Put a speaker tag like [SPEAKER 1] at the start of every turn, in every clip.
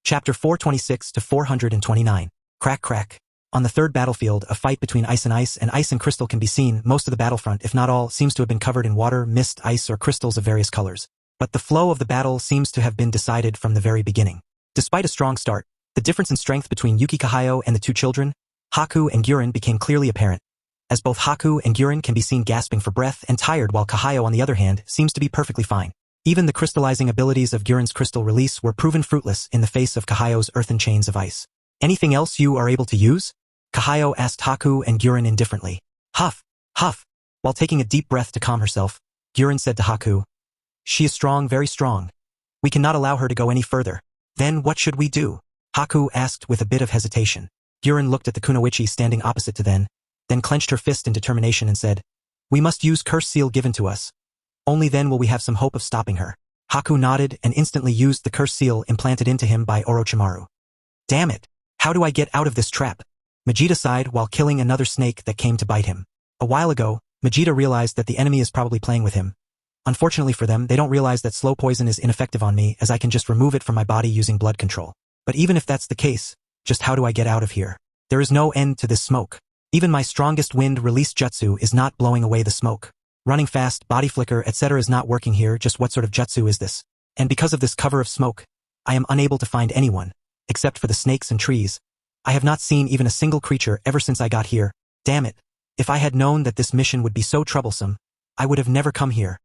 [SPEAKER 1] Chapter 426 to 429. Crack crack. On the third battlefield, a fight between ice and crystal can be seen. Most of the battlefront, if not all, seems to have been covered in water, mist, ice, or crystals of various colors. But the flow of the battle seems to have been decided from the very beginning. Despite a strong start, the difference in strength between Yuki Kahayo and the two children, Haku and Guren, became clearly apparent, as both Haku and Guren can be seen gasping for breath and tired, while Kahayo, on the other hand, seems to be perfectly fine. Even the crystallizing abilities of Guren's crystal release were proven fruitless in the face of Kahayo's earthen chains of ice. Anything else you are able to use? Kahayo asked Haku and Guren indifferently. Huff, huff. While taking a deep breath to calm herself, Guren said to Haku, "She is strong, very strong. We cannot allow her to go any further." "Then what should we do?" Haku asked with a bit of hesitation. Guren looked at the kunoichi standing opposite to them, then clenched her fist in determination and said, "We must use curse seal given to us. Only then will we have some hope of stopping her." Haku nodded and instantly used the curse seal implanted into him by Orochimaru. "Damn it! How do I get out of this trap?" Vegeta sighed while killing another snake that came to bite him. A while ago, Vegeta realized that the enemy is probably playing with him. Unfortunately for them, they don't realize that slow poison is ineffective on me, as I can just remove it from my body using blood control. But even if that's the case, just how do I get out of here? There is no end to this smoke. Even my strongest wind release jutsu is not blowing away the smoke. Running fast, body flicker, etc. is not working here. Just what sort of jutsu is this? And because of this cover of smoke, I am unable to find anyone, except for the snakes and trees. I have not seen even a single creature ever since I got here. Damn it. If I had known that this mission would be so troublesome, I would have never come here.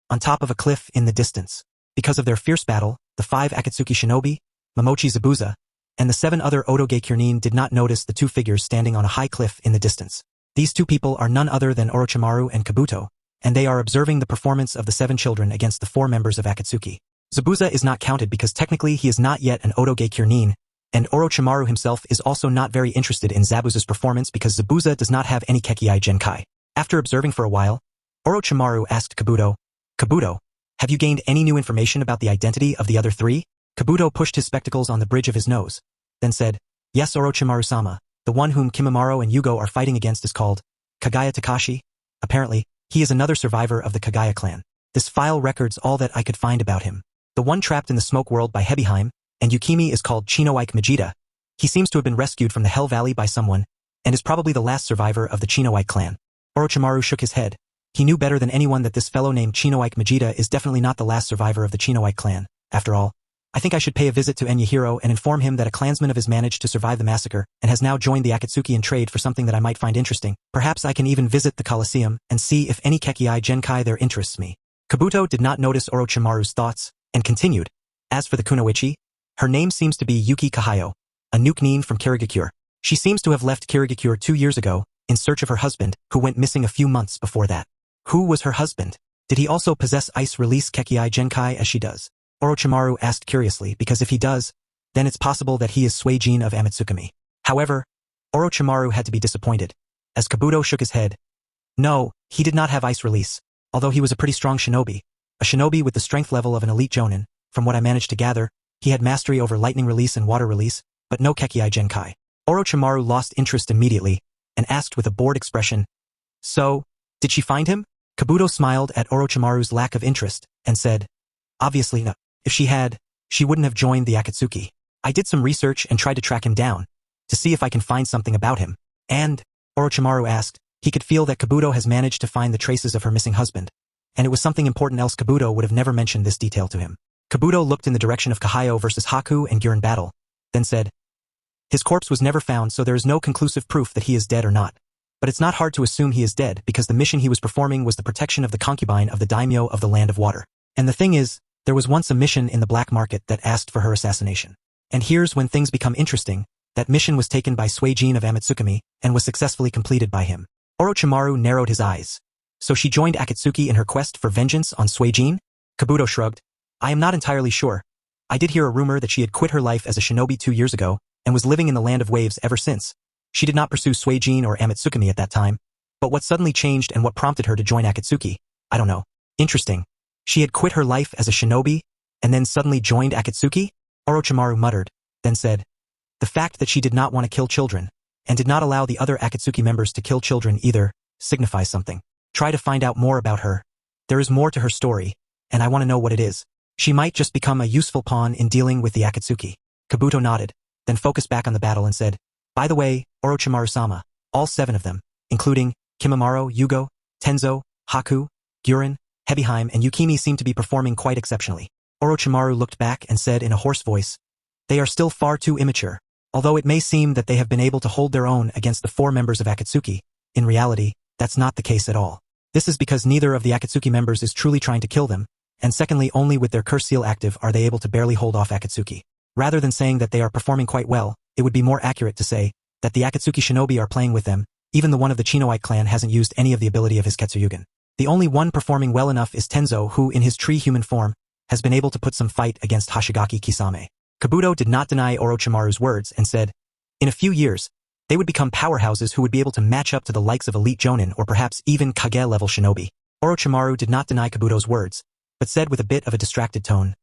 [SPEAKER 1] On top of a cliff in the distance. Because of their fierce battle, the 5 Akatsuki shinobi, Momochi Zabuza, and the 7 other Otoge Kyonin did not notice the 2 figures standing on a high cliff in the distance. These 2 people are none other than Orochimaru and Kabuto, and they are observing the performance of the 7 children against the 4 members of Akatsuki. Zabuza is not counted because technically he is not yet an Otoge Kyonin, and Orochimaru himself is also not very interested in Zabuza's performance because Zabuza does not have any Kekii Genkai. After observing for a while, Orochimaru asked Kabuto, "Kabuto, have you gained any new information about the identity of the other 3? Kabuto pushed his spectacles on the bridge of his nose, then said, "Yes, Orochimaru-sama, the one whom Kimimaro and Yugo are fighting against is called Kagaya Takashi. Apparently, he is another survivor of the Kagaya clan. This file records all that I could find about him. The one trapped in the smoke world by Hebiheim, and Yukimi is called Chinoike Majida. He seems to have been rescued from the Hell Valley by someone, and is probably the last survivor of the Chinoike clan." Orochimaru shook his head. He knew better than anyone that this fellow named Chinoike Majida is definitely not the last survivor of the Chinoike clan. After all, I think I should pay a visit to Enyahiro and inform him that a clansman of his managed to survive the massacre and has now joined the Akatsuki in trade for something that I might find interesting. Perhaps I can even visit the Colosseum and see if any Kekii Genkai there interests me. Kabuto did not notice Orochimaru's thoughts and continued. As for the kunoichi, her name seems to be Yuki Kahayo, a Nukenin from Kirigakure. She seems to have left Kirigakure 2 years ago in search of her husband, who went missing a few months before that. Who was her husband? Did he also possess ice release Kekii Genkai as she does? Orochimaru asked curiously, because if he does, then it's possible that he is Suijin of Amatsukami. However, Orochimaru had to be disappointed, as Kabuto shook his head. No, he did not have ice release, although he was a pretty strong shinobi. A shinobi with the strength level of an elite jonin. From what I managed to gather, he had mastery over lightning release and water release, but no Kekii Genkai. Orochimaru lost interest immediately, and asked with a bored expression, "So, did she find him?" Kabuto smiled at Orochimaru's lack of interest, and said, "Obviously not. If she had, she wouldn't have joined the Akatsuki. I did some research and tried to track him down, to see if I can find something about him." And, Orochimaru asked, he could feel that Kabuto has managed to find the traces of her missing husband, and it was something important, else Kabuto would have never mentioned this detail to him. Kabuto looked in the direction of Kahayo versus Haku and Guren battle, then said, "His corpse was never found, so there is no conclusive proof that he is dead or not. But it's not hard to assume he is dead because the mission he was performing was the protection of the concubine of the daimyo of the Land of Water. And the thing is, there was once a mission in the black market that asked for her assassination. And here's when things become interesting. That mission was taken by Suijin of Amatsukami and was successfully completed by him." Orochimaru narrowed his eyes. "So she joined Akatsuki in her quest for vengeance on Suijin?" Kabuto shrugged. "I am not entirely sure. I did hear a rumor that she had quit her life as a shinobi 2 years ago and was living in the Land of Waves ever since. She did not pursue Suijin or Amatsukami at that time. But what suddenly changed and what prompted her to join Akatsuki? I don't know. Interesting. She had quit her life as a shinobi, and then suddenly joined Akatsuki?" Orochimaru muttered, then said, "The fact that she did not want to kill children, and did not allow the other Akatsuki members to kill children either, signifies something. Try to find out more about her. There is more to her story, and I want to know what it is. She might just become a useful pawn in dealing with the Akatsuki." Kabuto nodded, then focused back on the battle and said, by the way, Orochimaru-sama, all 7 of them, including Kimimaro, Yugo, Tenzo, Haku, Guren, Hebiheim, and Yukimi seem to be performing quite exceptionally. Orochimaru looked back and said in a hoarse voice, they are still far too immature. Although it may seem that they have been able to hold their own against the 4 members of Akatsuki, in reality, that's not the case at all. This is because neither of the Akatsuki members is truly trying to kill them, and secondly, only with their curse seal active are they able to barely hold off Akatsuki. Rather than saying that they are performing quite well, it would be more accurate to say that the Akatsuki shinobi are playing with them. Even the one of the Chinoite clan hasn't used any of the ability of his Ketsuryugen. The only one performing well enough is Tenzo, who, in his tree-human form, has been able to put some fight against Hashigaki Kisame. Kabuto did not deny Orochimaru's words and said, in a few years, they would become powerhouses who would be able to match up to the likes of elite Jonin or perhaps even Kage-level shinobi. Orochimaru did not deny Kabuto's words, but said with a bit of a distracted tone,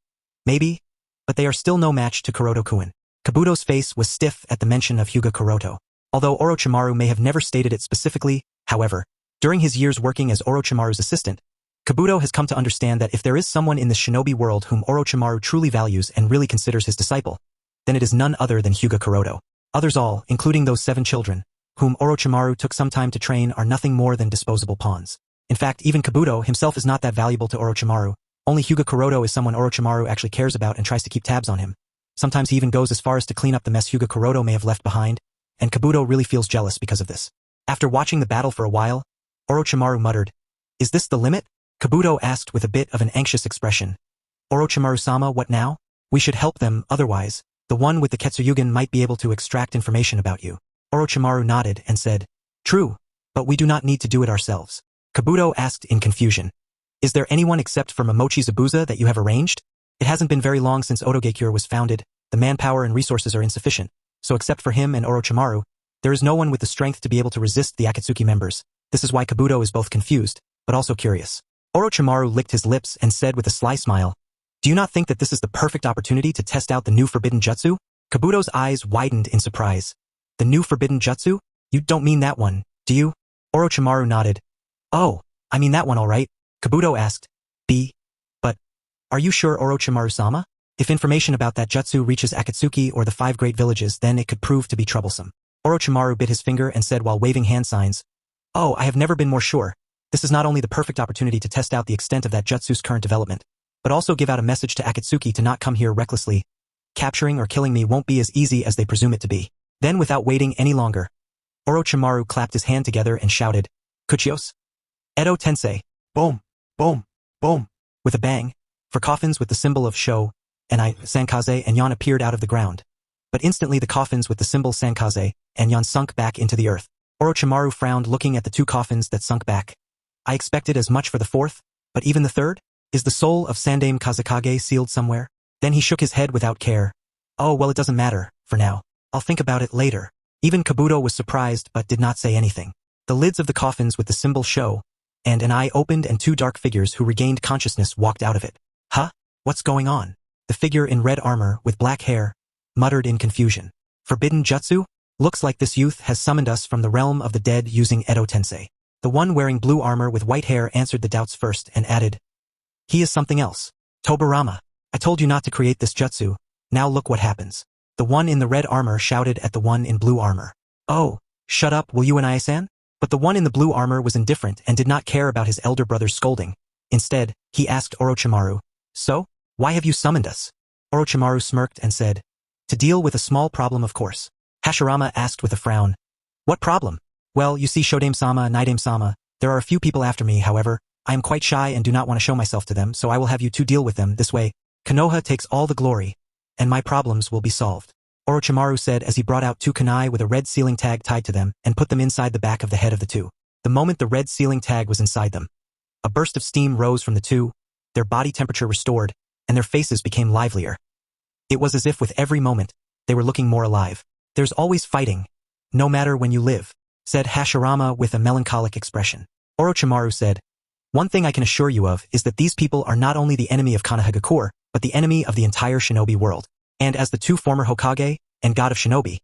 [SPEAKER 1] maybe, but they are still no match to Kuroto-kun. Kabuto's face was stiff at the mention of Hyuga Kuroto. Although Orochimaru may have never stated it specifically, however, during his years working as Orochimaru's assistant, Kabuto has come to understand that if there is someone in the shinobi world whom Orochimaru truly values and really considers his disciple, then it is none other than Hyuga Kuroto. Others all, including those 7 children, whom Orochimaru took some time to train, are nothing more than disposable pawns. In fact, even Kabuto himself is not that valuable to Orochimaru. Only Hyuga Kuroto is someone Orochimaru actually cares about and tries to keep tabs on him. Sometimes he even goes as far as to clean up the mess Hyuga Kuroto may have left behind, and Kabuto really feels jealous because of this. After watching the battle for a while, Orochimaru muttered, is this the limit? Kabuto asked with a bit of an anxious expression. Orochimaru-sama, what now? We should help them, otherwise, the one with the Ketsuryugen might be able to extract information about you. Orochimaru nodded and said, true, but we do not need to do it ourselves. Kabuto asked in confusion, is there anyone except for Momochi Zabuza that you have arranged? It hasn't been very long since Otogekure was founded, the manpower and resources are insufficient, so except for him and Orochimaru, there is no one with the strength to be able to resist the Akatsuki members. This is why Kabuto is both confused, but also curious. Orochimaru licked his lips and said with a sly smile, do you not think that this is the perfect opportunity to test out the new forbidden jutsu? Kabuto's eyes widened in surprise. The new forbidden jutsu? You don't mean that one, do you? Orochimaru nodded. Oh, I mean that one all right. Kabuto asked, but are you sure, Orochimaru-sama? If information about that jutsu reaches Akatsuki or the 5 great villages, then it could prove to be troublesome. Orochimaru bit his finger and said while waving hand signs, oh, I have never been more sure. This is not only the perfect opportunity to test out the extent of that jutsu's current development, but also give out a message to Akatsuki to not come here recklessly. Capturing or killing me won't be as easy as they presume it to be. Then without waiting any longer, Orochimaru clapped his hand together and shouted, Kuchios? Edo Tensei. Boom, boom, boom. With a bang, 4 coffins with the symbol of Sho, and Sankaze and Yon appeared out of the ground. But instantly the coffins with the symbol Sankaze and Yon sunk back into the earth. Orochimaru frowned looking at the 2 coffins that sunk back. I expected as much for the 4th, but even the 3rd? Is the soul of Sandaime Kazekage sealed somewhere? Then he shook his head without care. Oh, well, it doesn't matter, for now. I'll think about it later. Even Kabuto was surprised but did not say anything. The lids of the coffins with the symbol Sho, and an eye opened and 2 dark figures who regained consciousness walked out of it. Huh? What's going on? The figure in red armor with black hair muttered in confusion. Forbidden jutsu? Looks like this youth has summoned us from the realm of the dead using Edo Tensei. The one wearing blue armor with white hair answered the doubts first and added, he is something else. Tobarama, I told you not to create this jutsu, now look what happens. The one in the red armor shouted at the one in blue armor. Oh, shut up, will you and I-san? But the one in the blue armor was indifferent and did not care about his elder brother's scolding. Instead, he asked Orochimaru, so, why have you summoned us? Orochimaru smirked and said, to deal with a small problem of course. Hashirama asked with a frown, what problem? Well, you see Shodame-sama, Naidame-sama, there are a few people after me, however, I am quite shy and do not want to show myself to them, so I will have you 2 deal with them this way. Konoha takes all the glory, and my problems will be solved. Orochimaru said as he brought out 2 kunai with a red sealing tag tied to them and put them inside the back of the head of the 2. The moment the red sealing tag was inside them, a burst of steam rose from the 2, their body temperature restored, and their faces became livelier. It was as if with every moment, they were looking more alive. There's always fighting, no matter when you live, said Hashirama with a melancholic expression. Orochimaru said, one thing I can assure you of is that these people are not only the enemy of Konohagakure, but the enemy of the entire shinobi world. And as the 2 former Hokage and god of shinobi,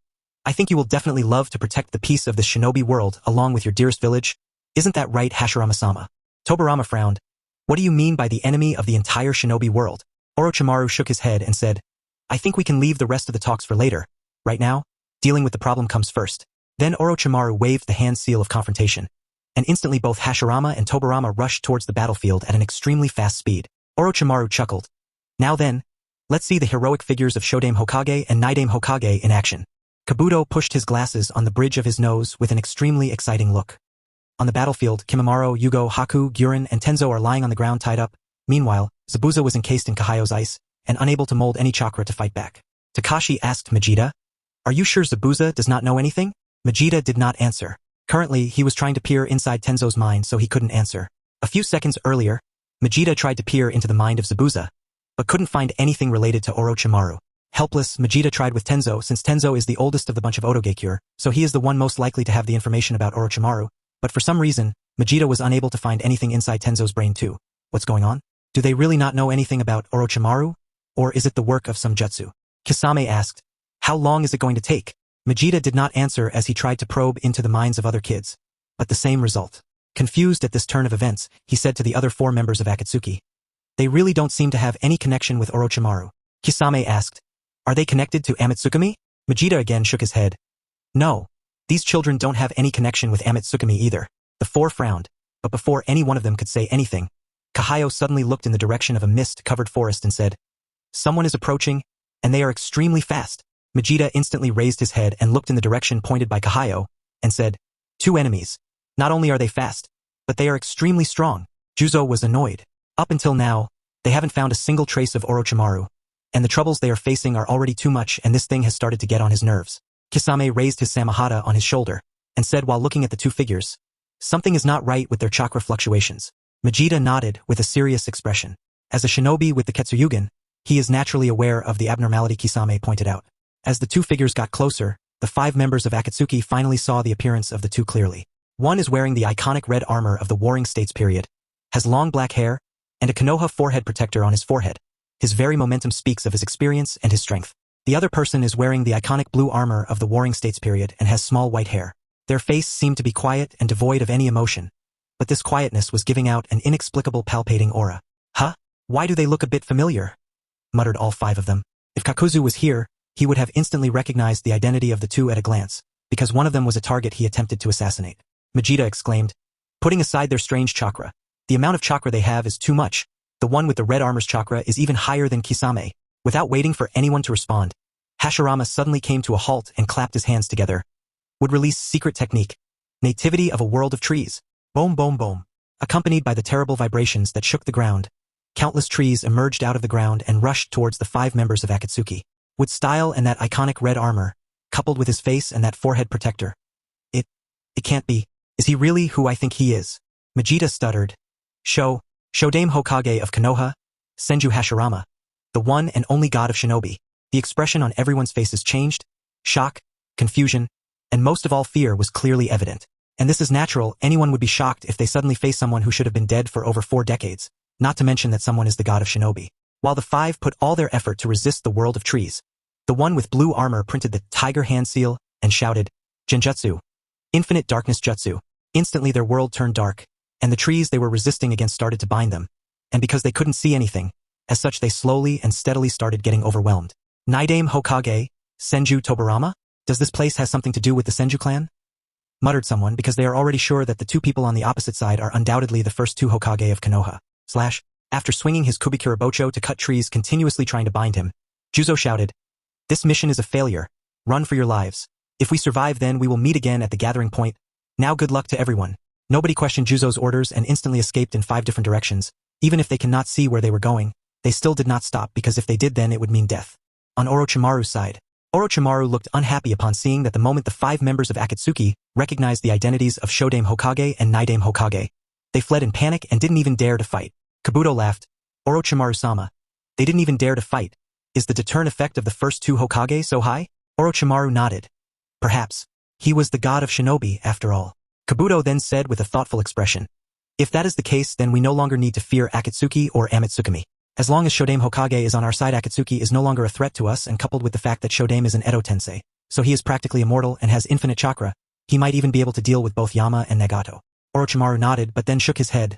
[SPEAKER 1] I think you will definitely love to protect the peace of this shinobi world along with your dearest village. Isn't that right, Hashirama-sama? Tobarama frowned. What do you mean by the enemy of the entire shinobi world? Orochimaru shook his head and said, I think we can leave the rest of the talks for later. Right now, dealing with the problem comes first. Then Orochimaru waved the hand seal of confrontation. And instantly both Hashirama and Tobirama rushed towards the battlefield at an extremely fast speed. Orochimaru chuckled. Now then, let's see the heroic figures of Shodame Hokage and Naidame Hokage in action. Kabuto pushed his glasses on the bridge of his nose with an extremely exciting look. On the battlefield, Kimimaro, Yugo, Haku, Guren, and Tenzo are lying on the ground tied up. Meanwhile, Zabuza was encased in Kahayo's ice and unable to mold any chakra to fight back. Takashi asked Majida, "Are you sure Zabuza does not know anything?" Majida did not answer. Currently, he was trying to peer inside Tenzo's mind, so he couldn't answer. A few seconds earlier, Majida tried to peer into the mind of Zabuza, but couldn't find anything related to Orochimaru. Helpless, Majida tried with Tenzo since Tenzo is the oldest of the bunch of Otogekure, so he is the one most likely to have the information about Orochimaru, but for some reason, Majida was unable to find anything inside Tenzo's brain too. What's going on? Do they really not know anything about Orochimaru? Or is it the work of some jutsu? Kisame asked. How long is it going to take? Majida did not answer as he tried to probe into the minds of other kids. But the same result. Confused at this turn of events, he said to the other 4 members of Akatsuki. They really don't seem to have any connection with Orochimaru. Kisame asked. Are they connected to Amatsukami? Majida again shook his head. No. These children don't have any connection with Amatsukami either. The 4 frowned, but before any one of them could say anything, Kahayo suddenly looked in the direction of a mist-covered forest and said, Someone is approaching, and they are extremely fast. Majida instantly raised his head and looked in the direction pointed by Kahayo, and said, 2 enemies. Not only are they fast, but they are extremely strong. Juzo was annoyed. Up until now, they haven't found a single trace of Orochimaru, and the troubles they are facing are already too much and this thing has started to get on his nerves. Kisame raised his samahata on his shoulder, and said while looking at the 2 figures, Something is not right with their chakra fluctuations. Majida nodded with a serious expression. As a shinobi with the Ketsuyugen, he is naturally aware of the abnormality Kisame pointed out. As the 2 figures got closer, the 5 members of Akatsuki finally saw the appearance of the 2 clearly. One is wearing the iconic red armor of the Warring States period, has long black hair, and a Konoha forehead protector on his forehead. His very momentum speaks of his experience and his strength. The other person is wearing the iconic blue armor of the Warring States period and has small white hair. Their face seemed to be quiet and devoid of any emotion, but this quietness was giving out an inexplicable palpating aura. Huh? Why do they look a bit familiar? Muttered all 5 of them. If Kakuzu was here, he would have instantly recognized the identity of the 2 at a glance, because one of them was a target he attempted to assassinate. Majida exclaimed, Putting aside their strange chakra, the amount of chakra they have is too much. The one with the red armor's chakra is even higher than Kisame. Without waiting for anyone to respond, Hashirama suddenly came to a halt and clapped his hands together. Would release secret technique. Nativity of a world of trees. Boom boom boom. Accompanied by the terrible vibrations that shook the ground, countless trees emerged out of the ground and rushed towards the 5 members of Akatsuki. With style and that iconic red armor, coupled with his face and that forehead protector. It can't be. Is he really who I think he is? Majida stuttered. Shodame Hokage of Konoha, Senju Hashirama, the one and only god of shinobi. The expression on everyone's faces changed. Shock, confusion, and most of all fear was clearly evident. And this is natural, anyone would be shocked if they suddenly face someone who should have been dead for over 4 decades, not to mention that someone is the god of shinobi. While the 5 put all their effort to resist the world of trees, the one with blue armor printed the tiger hand seal and shouted, Genjutsu. Infinite darkness jutsu. Instantly their world turned dark, and the trees they were resisting against started to bind them. And because they couldn't see anything, as such they slowly and steadily started getting overwhelmed. Naidame Hokage, Senju Tobirama? Does this place have something to do with the Senju clan? Muttered someone because they are already sure that the 2 people on the opposite side are undoubtedly the first 2 Hokage of Konoha. After swinging his Kubikurabocho to cut trees continuously trying to bind him, Juzo shouted, This mission is a failure. Run for your lives. If we survive then we will meet again at the gathering point. Now good luck to everyone. Nobody questioned Juzo's orders and instantly escaped in 5 different directions. Even if they cannot see where they were going, they still did not stop because if they did then it would mean death. On Orochimaru's side, Orochimaru looked unhappy upon seeing that the moment the 5 members of Akatsuki recognized the identities of Shodame Hokage and Naidame Hokage, they fled in panic and didn't even dare to fight. Kabuto laughed. Orochimaru-sama. They didn't even dare to fight. Is the deterrent effect of the first 2 Hokage so high? Orochimaru nodded. Perhaps. He was the god of shinobi, after all. Kabuto then said with a thoughtful expression. If that is the case, then we no longer need to fear Akatsuki or Amatsukami. As long as Shodame Hokage is on our side, Akatsuki is no longer a threat to us, and coupled with the fact that Shodame is an Edo Tensei, so he is practically immortal and has infinite chakra, he might even be able to deal with both Yama and Nagato. Orochimaru nodded but then shook his head.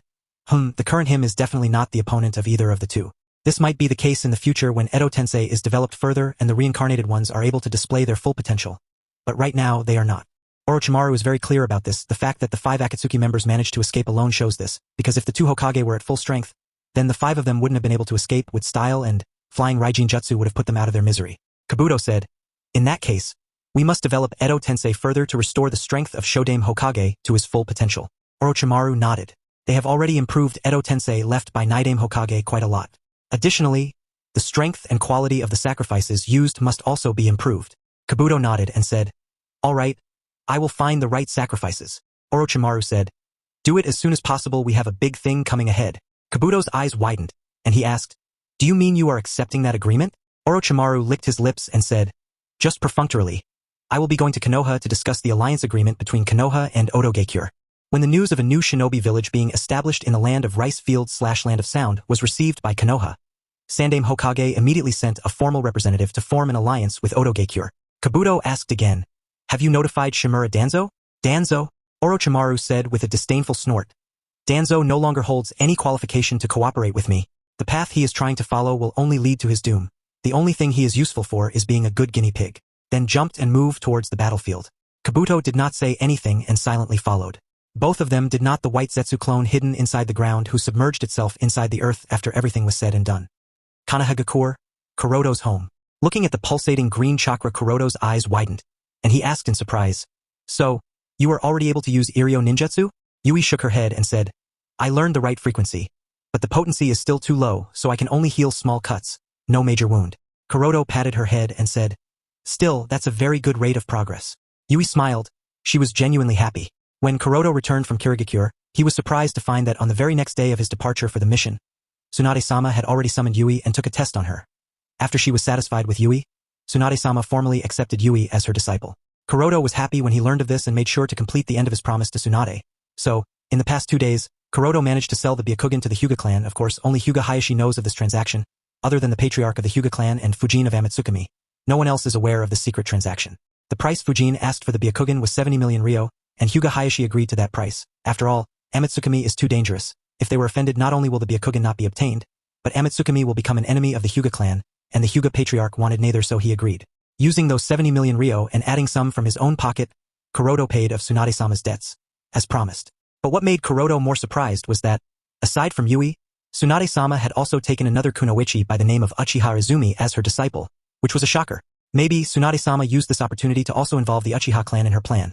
[SPEAKER 1] The current him is definitely not the opponent of either of the 2. This might be the case in the future when Edo Tensei is developed further and the reincarnated ones are able to display their full potential. But right now, they are not. Orochimaru is very clear about this. The fact that the 5 Akatsuki members managed to escape alone shows this, because if the 2 Hokage were at full strength, then the 5 of them wouldn't have been able to escape with style, and flying Raijin Jutsu would have put them out of their misery. Kabuto said, "In that case, we must develop Edo Tensei further to restore the strength of Shodame Hokage to his full potential." Orochimaru nodded. They have already improved Edo Tensei left by Naidame Hokage quite a lot. Additionally, the strength and quality of the sacrifices used must also be improved. Kabuto nodded and said, "All right, I will find the right sacrifices." Orochimaru said, "Do it as soon as possible, we have a big thing coming ahead." Kabuto's eyes widened, and he asked, "Do you mean you are accepting that agreement?" Orochimaru licked his lips and said, "Just perfunctorily. I will be going to Konoha to discuss the alliance agreement between Konoha and Otogekyure." When the news of a new shinobi village being established in the land of rice fields/land of sound was received by Konoha, Sandame Hokage immediately sent a formal representative to form an alliance with Otogekyure. Kabuto asked again, "Have you notified Shimura Danzo?" "Danzo?" Orochimaru said with a disdainful snort. "Danzo no longer holds any qualification to cooperate with me. The path he is trying to follow will only lead to his doom. The only thing he is useful for is being a good guinea pig." Then jumped and moved towards the battlefield. Kabuto did not say anything and silently followed. Both of them did not. The white Zetsu clone hidden inside the ground who submerged itself inside the earth after everything was said and done. Konohagakure, Kuroto's home. Looking at the pulsating green chakra, Kuroto's eyes widened, and he asked in surprise, "So, you are already able to use Iryo ninjutsu?" Yui shook her head and said, "I learned the right frequency, but the potency is still too low, so I can only heal small cuts, no major wound." Kuroto patted her head and said, "Still, that's a very good rate of progress." Yui smiled. She was genuinely happy. When Kuroto returned from Kirigakure, he was surprised to find that on the very next day of his departure for the mission, Tsunade-sama had already summoned Yui and took a test on her. After she was satisfied with Yui, Tsunade-sama formally accepted Yui as her disciple. Kuroto was happy when he learned of this and made sure to complete the end of his promise to Tsunade. So, in the past 2 days, Kuroto managed to sell the Byakugan to the Hyuga clan. Of course, only Hyuga Hayashi knows of this transaction, other than the patriarch of the Hyuga clan and Fujin of Amatsukami. No one else is aware of the secret transaction. The price Fujin asked for the Byakugan was 70 million ryo, and Hyuga Hayashi agreed to that price. After all, Amatsukami is too dangerous. If they were offended, not only will the Byakugan not be obtained, but Amatsukami will become an enemy of the Hyuga clan, and the Hyuga patriarch wanted neither, so he agreed. Using those 70 million ryo and adding some from his own pocket, Kuroto paid of Tsunade-sama's debts, as promised. But what made Kuroto more surprised was that, aside from Yui, Tsunade-sama had also taken another kunoichi by the name of Uchiha Izumi as her disciple, which was a shocker. Maybe Tsunade-sama used this opportunity to also involve the Uchiha clan in her plan.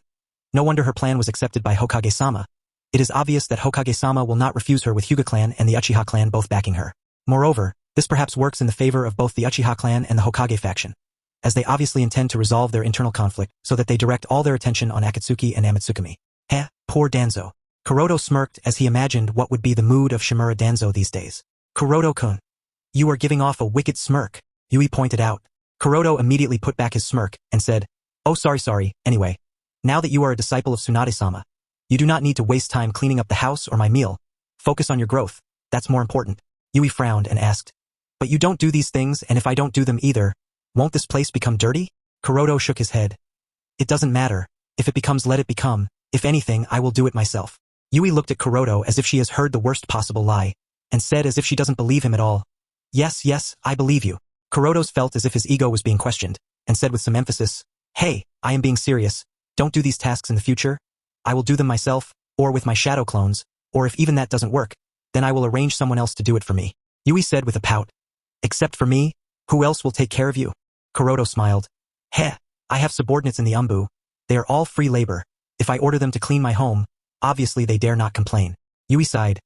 [SPEAKER 1] No wonder her plan was accepted by Hokage-sama. It is obvious that Hokage-sama will not refuse her, with Hyuga clan and the Uchiha clan both backing her. Moreover, this perhaps works in the favor of both the Uchiha clan and the Hokage faction, as they obviously intend to resolve their internal conflict so that they direct all their attention on Akatsuki and Amatsukami. Heh, poor Danzo. Kuroto smirked as he imagined what would be the mood of Shimura Danzo these days. "Kuroto-kun, you are giving off a wicked smirk," Yui pointed out. Kuroto immediately put back his smirk and said, "Oh sorry, anyway. Now that you are a disciple of Tsunade-sama, you do not need to waste time cleaning up the house or my meal. Focus on your growth, that's more important." Yui frowned and asked, "But you don't do these things, and if I don't do them either, won't this place become dirty?" Kuroto shook his head. "It doesn't matter. If it becomes, let it become. If anything, I will do it myself." Yui looked at Kuroto as if she has heard the worst possible lie, and said as if she doesn't believe him at all, Yes, I believe you." Kuroto's felt as if his ego was being questioned, and said with some emphasis, "Hey, I am being serious. Don't do these tasks in the future. I will do them myself, or with my shadow clones, or if even that doesn't work, then I will arrange someone else to do it for me." Yui said with a pout, "Except for me, who else will take care of you?" Kuroto smiled. "Heh, I have subordinates in the Umbu. They are all free labor. If I order them to clean my home, obviously they dare not complain." Yui sighed.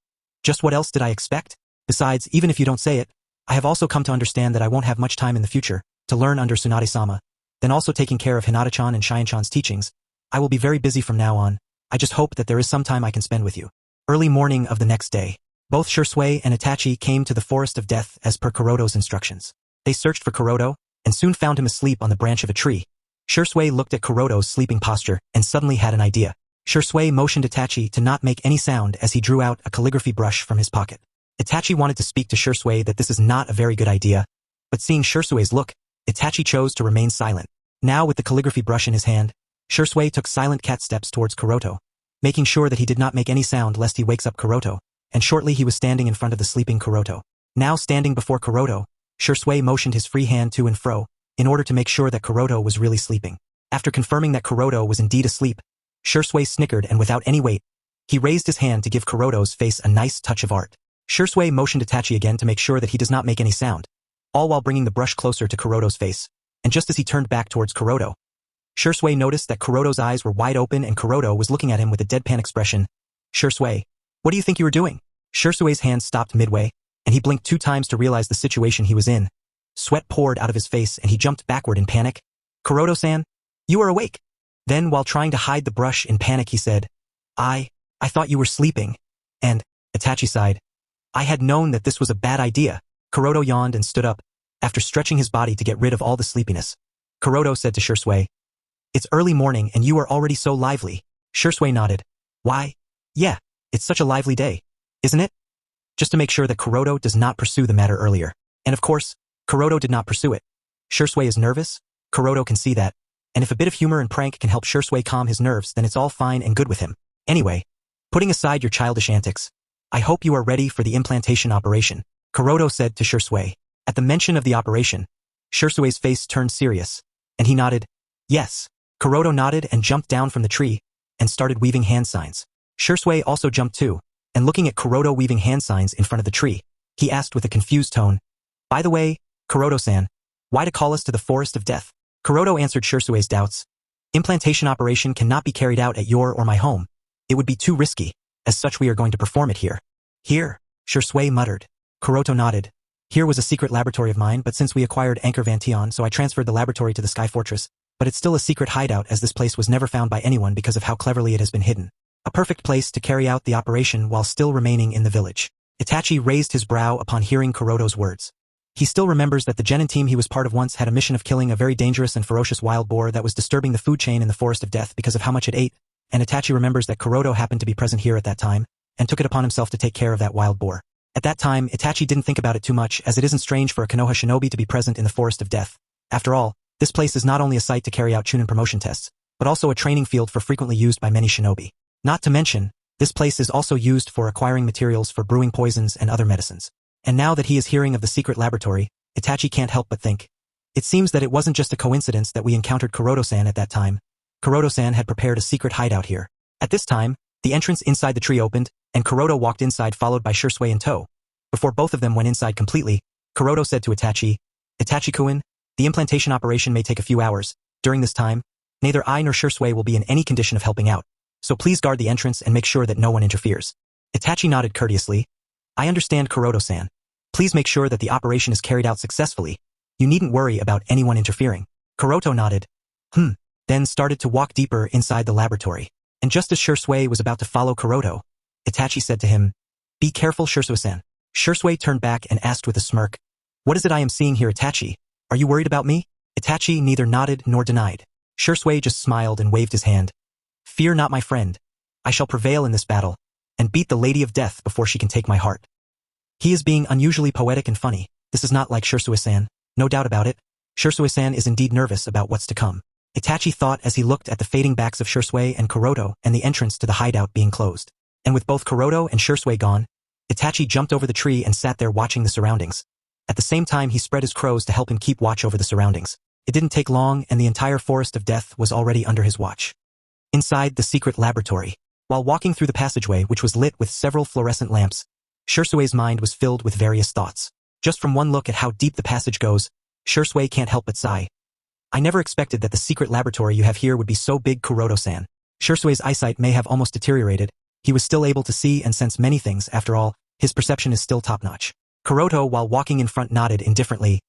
[SPEAKER 1] "Just what else did I expect? Besides, even if you don't say it, I have also come to understand that I won't have much time in the future to learn under Tsunade-sama. Then also taking care of Hinata-chan and Chien-chan's teachings. I will be very busy from now on. I just hope that there is some time I can spend with you." Early morning of the next day, both Shursui and Itachi came to the Forest of Death as per Kuroto's instructions. They searched for Kuroto, and soon found him asleep on the branch of a tree. Shursui looked at Kuroto's sleeping posture, and suddenly had an idea. Shursui motioned Itachi to not make any sound as he drew out a calligraphy brush from his pocket. Itachi wanted to speak to Shursui that this is not a very good idea, but seeing Shursui's look, Itachi chose to remain silent. Now with the calligraphy brush in his hand, Shursui took silent cat steps towards Kuroto, making sure that he did not make any sound lest he wakes up Kuroto, and shortly he was standing in front of the sleeping Kuroto. Now standing before Kuroto, Shursui motioned his free hand to and fro, in order to make sure that Kuroto was really sleeping. After confirming that Kuroto was indeed asleep, Shursui snickered and without any weight, he raised his hand to give Kuroto's face a nice touch of art. Shursui motioned Itachi again to make sure that he does not make any sound, all while bringing the brush closer to Kuroto's face, and just as he turned back towards Kuroto, Shursui noticed that Kuroto's eyes were wide open and Kuroto was looking at him with a deadpan expression. Shursui, what do you think you were doing? Shursui's hand stopped midway, and he blinked 2 times to realize the situation he was in. Sweat poured out of his face and he jumped backward in panic. Kuroto-san, you are awake. Then, while trying to hide the brush in panic, he said, I thought you were sleeping. And, Itachi sighed, I had known that this was a bad idea. Kuroto yawned and stood up, after stretching his body to get rid of all the sleepiness. Kuroto said to Shursui, it's early morning and you are already so lively. Shursui nodded. Why? Yeah, it's such a lively day, isn't it? Just to make sure that Kuroto does not pursue the matter earlier. And of course, Kuroto did not pursue it. Shursui is nervous, Kuroto can see that, and if a bit of humor and prank can help Shursui calm his nerves, then it's all fine and good with him. Anyway, putting aside your childish antics, I hope you are ready for the implantation operation, Kuroto said to Shursui. At the mention of the operation, Shursui's face turned serious, and he nodded. Yes. Kuroto nodded and jumped down from the tree, and started weaving hand signs. Shursui also jumped too, and looking at Kuroto weaving hand signs in front of the tree, he asked with a confused tone, by the way, Kuroto-san, why to call us to the forest of death? Kuroto answered Shursui's doubts. Implantation operation cannot be carried out at your or my home. It would be too risky, as such we are going to perform it here. Here, Shursui muttered. Kuroto nodded. Here was a secret laboratory of mine, but since we acquired Anchor Vantion, so I transferred the laboratory to the Sky Fortress, but it's still a secret hideout as this place was never found by anyone because of how cleverly it has been hidden. A perfect place to carry out the operation while still remaining in the village. Itachi raised his brow upon hearing Kuroto's words. He still remembers that the genin team he was part of once had a mission of killing a very dangerous and ferocious wild boar that was disturbing the food chain in the Forest of Death because of how much it ate, and Itachi remembers that Kuroto happened to be present here at that time, and took it upon himself to take care of that wild boar. At that time, Itachi didn't think about it too much, as it isn't strange for a Konoha shinobi to be present in the Forest of Death. After all, this place is not only a site to carry out Chunin promotion tests, but also a training field for frequently used by many shinobi. Not to mention, this place is also used for acquiring materials for brewing poisons and other medicines. And now that he is hearing of the secret laboratory, Itachi can't help but think. It seems that it wasn't just a coincidence that we encountered Kuroto-san at that time. Kuroto-san had prepared a secret hideout here. At this time, the entrance inside the tree opened, and Kuroto walked inside followed by Shursui in tow. Before both of them went inside completely, Kuroto said to Itachi, Itachi-kun, the implantation operation may take a few hours. During this time, neither I nor Shursui will be in any condition of helping out, so please guard the entrance and make sure that no one interferes. Itachi nodded courteously. I understand, Kuroto-san. Please make sure that the operation is carried out successfully. You needn't worry about anyone interfering. Kuroto nodded. Then started to walk deeper inside the laboratory. And just as Shursui was about to follow Kuroto, Itachi said to him, Be careful, Shursui-san. Shursui turned back and asked with a smirk, What is it I am seeing here, Itachi? Are you worried about me? Itachi neither nodded nor denied. Shursui just smiled and waved his hand. Fear not, my friend. I shall prevail in this battle, and beat the Lady of Death before she can take my heart. He is being unusually poetic and funny. This is not like Shursui-san, no doubt about it. Shursui-san is indeed nervous about what's to come. Itachi thought as he looked at the fading backs of Shursui and Kuroto and the entrance to the hideout being closed. And with both Kuroto and Shursui gone, Itachi jumped over the tree and sat there watching the surroundings. At the same time he spread his crows to help him keep watch over the surroundings. It didn't take long and the entire Forest of Death was already under his watch. Inside the secret laboratory, while walking through the passageway which was lit with several fluorescent lamps, Shursui's mind was filled with various thoughts. Just from one look at how deep the passage goes, Shursui can't help but sigh. I never expected that the secret laboratory you have here would be so big, Kuroto-san. Shursui's eyesight may have almost deteriorated. He was still able to see and sense many things. After all, his perception is still top-notch. Kuroto, while walking in front, nodded indifferently.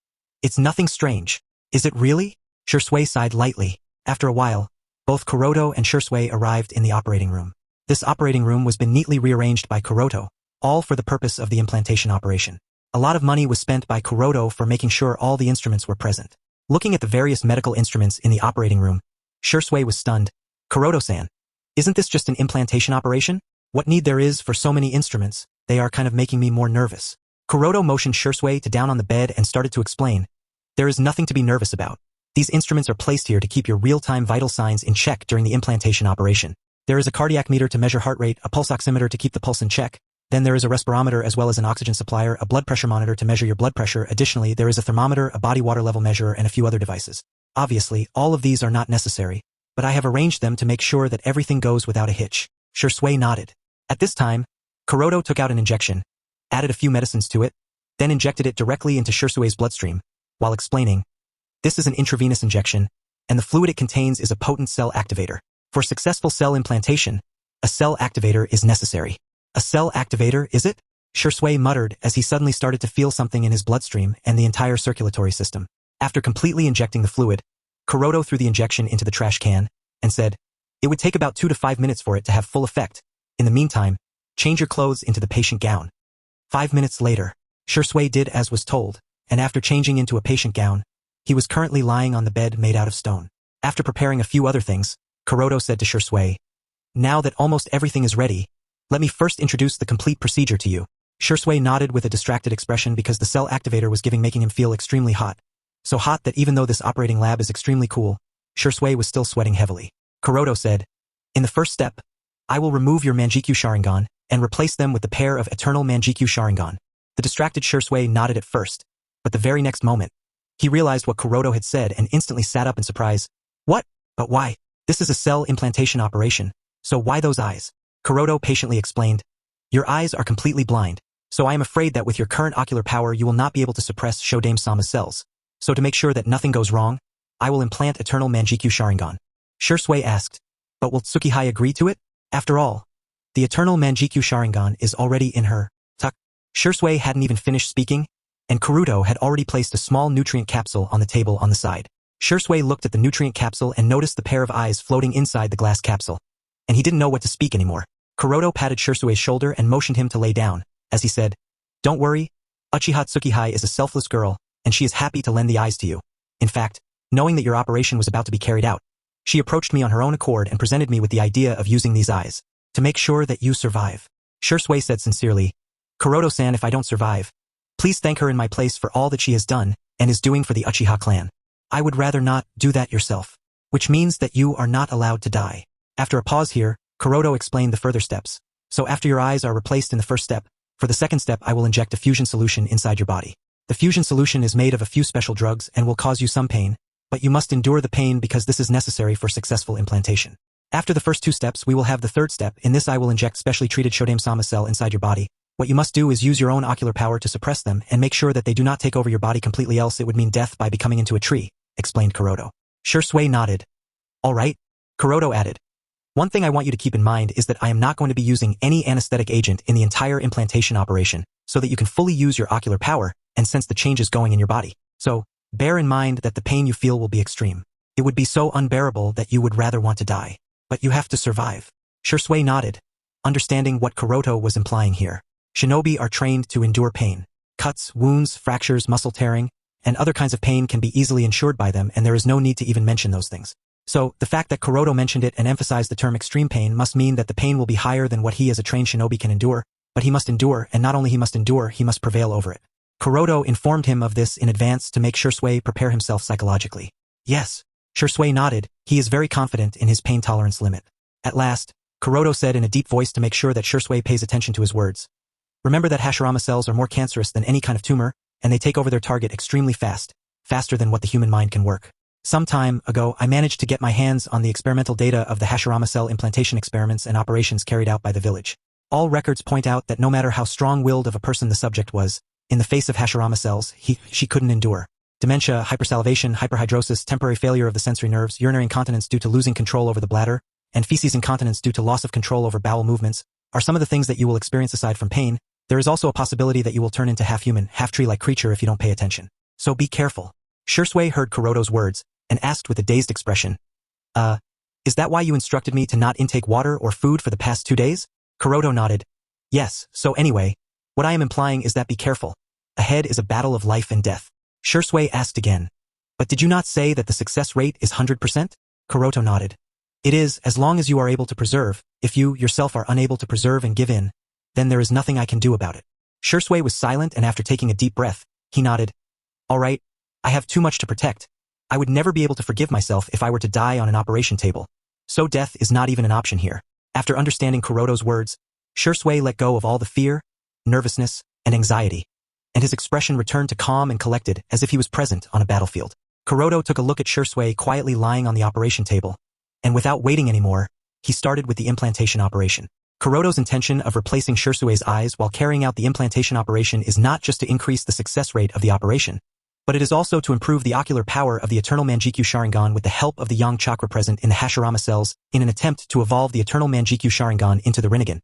[SPEAKER 1] It's nothing strange. Is it really? Shursui sighed lightly. After a while, both Kuroto and Shursui arrived in the operating room. This operating room was been neatly rearranged by Kuroto, all for the purpose of the implantation operation. A lot of money was spent by Kuroto for making sure all the instruments were present. Looking at the various medical instruments in the operating room, Shursui was stunned. Kuroto-san, isn't this just an implantation operation? What need there is for so many instruments? They are kind of making me more nervous. Kuroto motioned Shursui to down on the bed and started to explain. There is nothing to be nervous about. These instruments are placed here to keep your real-time vital signs in check during the implantation operation. There is a cardiac meter to measure heart rate, a pulse oximeter to keep the pulse in check. Then there is a respirometer as well as an oxygen supplier, a blood pressure monitor to measure your blood pressure. Additionally, there is a thermometer, a body water level measurer, and a few other devices. Obviously, all of these are not necessary, but I have arranged them to make sure that everything goes without a hitch. Shursui nodded. At this time, Kuroto took out an injection, added a few medicines to it, then injected it directly into Shursui's bloodstream, while explaining, "This is an intravenous injection, and the fluid it contains is a potent cell activator. For successful cell implantation, a cell activator is necessary." "A cell activator, is it?" Shursui muttered as he suddenly started to feel something in his bloodstream and the entire circulatory system. After completely injecting the fluid, Kuroto threw the injection into the trash can and said, "It would take about 2 to 5 minutes for it to have full effect. In the meantime, change your clothes into the patient gown." 5 minutes later, Shursui did as was told, and after changing into a patient gown, he was currently lying on the bed made out of stone. After preparing a few other things, Kuroto said to Shursui, "Now that almost everything is ready, let me first introduce the complete procedure to you." Shursui nodded with a distracted expression because the cell activator was making him feel extremely hot. So hot that even though this operating lab is extremely cool, Shursui was still sweating heavily. Kuroto said, "In the first step, I will remove your Manjikyu Sharingan and replace them with the pair of Eternal Manjikyu Sharingan." The distracted Shursui nodded at first, but the very next moment, he realized what Kuroto had said and instantly sat up in surprise. "What? But why? This is a cell implantation operation, so why those eyes?" Kuroto patiently explained, "Your eyes are completely blind, so I am afraid that with your current ocular power you will not be able to suppress Shodame-sama's cells. So to make sure that nothing goes wrong, I will implant Eternal Manjikyu Sharingan." Shursui asked, "But will Tsukihei agree to it? After all, the Eternal Manjikyu Sharingan is already in her tuck." Shursui hadn't even finished speaking, and Kuroto had already placed a small nutrient capsule on the table on the side. Shursui looked at the nutrient capsule and noticed the pair of eyes floating inside the glass capsule, and he didn't know what to speak anymore. Kuroto patted Shursui's shoulder and motioned him to lay down, as he said, "Don't worry, Uchiha Tsukihei is a selfless girl, and she is happy to lend the eyes to you. In fact, knowing that your operation was about to be carried out, she approached me on her own accord and presented me with the idea of using these eyes to make sure that you survive." Shursui said sincerely, "Kuroto-san, if I don't survive, please thank her in my place for all that she has done and is doing for the Uchiha clan. I would rather not do that yourself, which means that you are not allowed to die." After a pause here, Kuroto explained the further steps. "So after your eyes are replaced in the first step, for the second step I will inject a fusion solution inside your body. The fusion solution is made of a few special drugs and will cause you some pain, but you must endure the pain because this is necessary for successful implantation. After the first 2 steps, we will have the third step. In this I will inject specially treated Shodame-sama cell inside your body. What you must do is use your own ocular power to suppress them and make sure that they do not take over your body completely, else it would mean death by becoming into a tree," explained Kuroto. Shursui nodded. "All right," Kuroto added. "One thing I want you to keep in mind is that I am not going to be using any anesthetic agent in the entire implantation operation, so that you can fully use your ocular power and sense the changes going in your body. So, bear in mind that the pain you feel will be extreme. It would be so unbearable that you would rather want to die. But you have to survive." Shursui nodded, understanding what Kuroto was implying here. Shinobi are trained to endure pain. Cuts, wounds, fractures, muscle tearing, and other kinds of pain can be easily ensured by them, and there is no need to even mention those things. So, the fact that Kuroto mentioned it and emphasized the term extreme pain must mean that the pain will be higher than what he as a trained shinobi can endure, but he must endure, and not only he must endure, he must prevail over it. Kuroto informed him of this in advance to make Shursui prepare himself psychologically. "Yes." Shursui nodded. He is very confident in his pain tolerance limit. At last, Kuroto said in a deep voice to make sure that Shursui pays attention to his words, "Remember that Hashirama cells are more cancerous than any kind of tumor, and they take over their target extremely fast, faster than what the human mind can work. Some time ago, I managed to get my hands on the experimental data of the Hashirama cell implantation experiments and operations carried out by the village. All records point out that no matter how strong-willed of a person the subject was, in the face of Hashirama cells, she couldn't endure. Dementia, hypersalivation, hyperhidrosis, temporary failure of the sensory nerves, urinary incontinence due to losing control over the bladder, and feces incontinence due to loss of control over bowel movements are some of the things that you will experience aside from pain. There is also a possibility that you will turn into half-human, half-tree-like creature if you don't pay attention. So be careful." Shursui heard Kuroto's words and asked with a dazed expression, Is that why you instructed me to not intake water or food for the past 2 days?" Kuroto nodded. "Yes, so anyway, what I am implying is that be careful. Ahead is a battle of life and death." Shursui asked again, "But did you not say that the success rate is 100%? Kuroto nodded. "It is, as long as you are able to preserve. If you, yourself, are unable to preserve and give in, then there is nothing I can do about it." Shursui was silent, and after taking a deep breath, he nodded. "All right, I have too much to protect. I would never be able to forgive myself if I were to die on an operation table. So death is not even an option here." After understanding Kuroto's words, Shursui let go of all the fear, nervousness, and anxiety, and his expression returned to calm and collected as if he was present on a battlefield. Kuroto took a look at Shursui quietly lying on the operation table, and without waiting anymore, he started with the implantation operation. Kuroto's intention of replacing Shursui's eyes while carrying out the implantation operation is not just to increase the success rate of the operation, but it is also to improve the ocular power of the Eternal Manjikyu Sharingan with the help of the Yang chakra present in the Hashirama cells in an attempt to evolve the Eternal Manjikyu Sharingan into the Rinnegan.